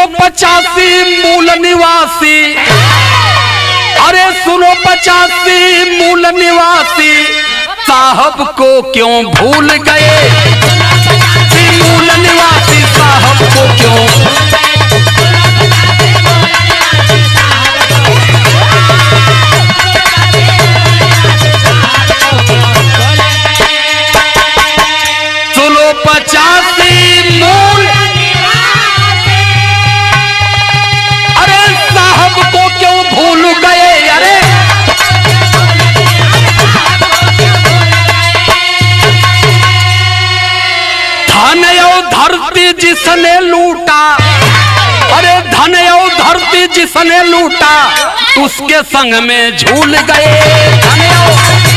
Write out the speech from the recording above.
85 मूल निवासी, अरे सुनो 85 मूल निवासी, साहब को क्यों भूल गए? मूल निवासी साहब को क्यों? सुनो 85 मूल, अरे साहब को क्यों भूल गए? अरे धन और धरती जिसने लूटा, अरे धन और धरती जिसने लूटा, उसके संग में झूल गए। धन और